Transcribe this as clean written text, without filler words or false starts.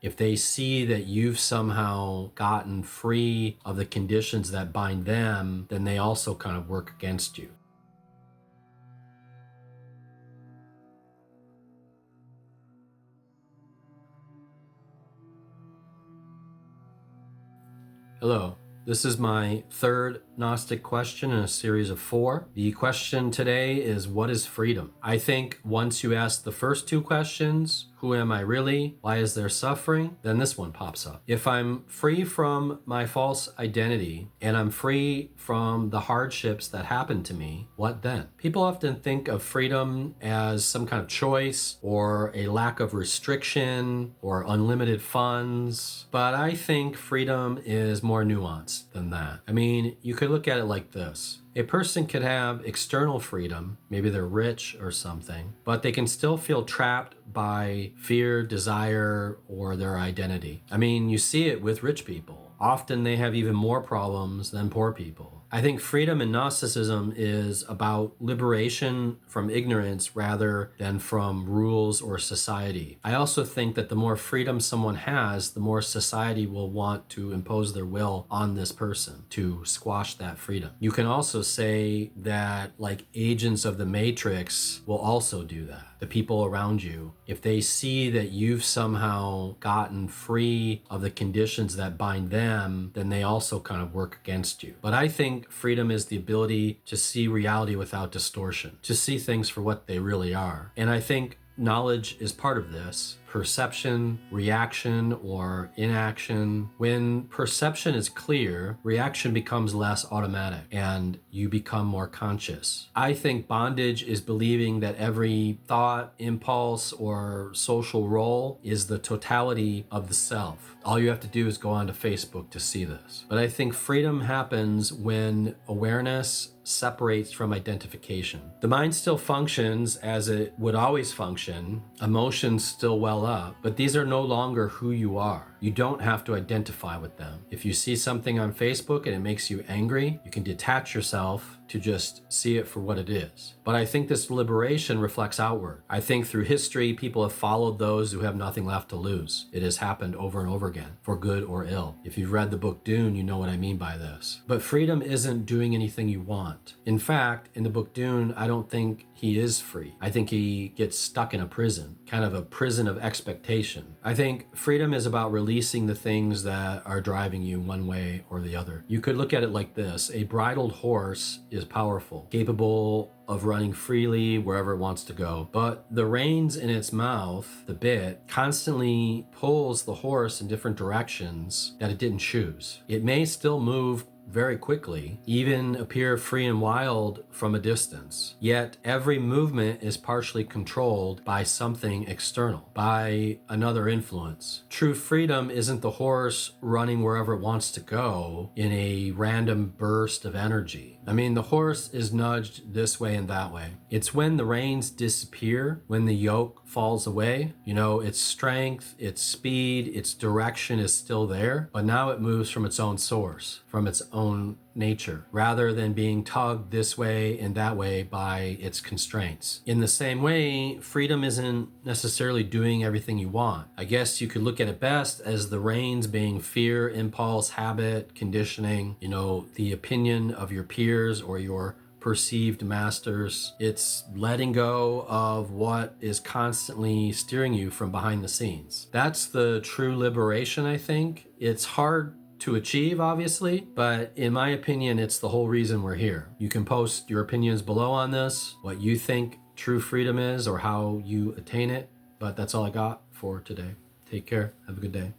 If they see that you've somehow gotten free of the conditions that bind them, then they also kind of work against you. Hello, this is my third Gnostic question in a series of 4. The question today is, what is freedom? I think once you ask the first 2 questions, who am I really? Why is there suffering? Then this one pops up. If I'm free from my false identity and I'm free from the hardships that happen to me, what then? People often think of freedom as some kind of choice or a lack of restriction or unlimited funds, but I think freedom is more nuanced than that. I mean, you could look at it like this. A person could have external freedom, maybe they're rich or something, but they can still feel trapped by fear, desire, or their identity. I mean, you see it with rich people. Often they have even more problems than poor people. I think freedom in Gnosticism is about liberation from ignorance rather than from rules or society. I also think that the more freedom someone has, the more society will want to impose their will on this person to squash that freedom. You can also say that, like, agents of the Matrix will also do that. The people around you, if they see that you've somehow gotten free of the conditions that bind them, then they also kind of work against you. But I think freedom is the ability to see reality without distortion, to see things for what they really are. And I think knowledge is part of this. Perception, reaction, or inaction. When perception is clear, reaction becomes less automatic and you become more conscious. I think bondage is believing that every thought, impulse, or social role is the totality of the self. All you have to do is go onto Facebook to see this. But I think freedom happens when awareness separates from identification. The mind still functions as it would always function, emotions still well up, but these are no longer who you are. You don't have to identify with them. If you see something on Facebook and it makes you angry, you can detach yourself to just see it for what it is. But I think this liberation reflects outward. I think through history, people have followed those who have nothing left to lose. It has happened over and over again, for good or ill. If you've read the book Dune, you know what I mean by this. But freedom isn't doing anything you want. In fact, in the book Dune, I don't think he is free. I think he gets stuck in a prison, kind of a prison of expectation. I think freedom is about releasing the things that are driving you one way or the other. You could look at it like this. A bridled horse is powerful, capable of running freely wherever it wants to go. But the reins in its mouth, the bit, constantly pulls the horse in different directions that it didn't choose. It may still move very quickly, even appear free and wild from a distance. Yet every movement is partially controlled by something external, by another influence. True freedom isn't the horse running wherever it wants to go in a random burst of energy. I mean, the horse is nudged this way and that way. It's when the reins disappear, when the yoke falls away, its strength, its speed, its direction is still there, but now it moves from its own source, from its own nature, rather than being tugged this way and that way by its constraints. In the same way, freedom isn't necessarily doing everything you want. I guess you could look at it best as the reins being fear, impulse, habit, conditioning, the opinion of your peers or your perceived masters. It's letting go of what is constantly steering you from behind the scenes. That's the true liberation, I think. It's hard to achieve, obviously, but in my opinion, it's the whole reason we're here. You can post your opinions below on this, what you think true freedom is or how you attain it, but that's all I got for today. Take care. Have a good day.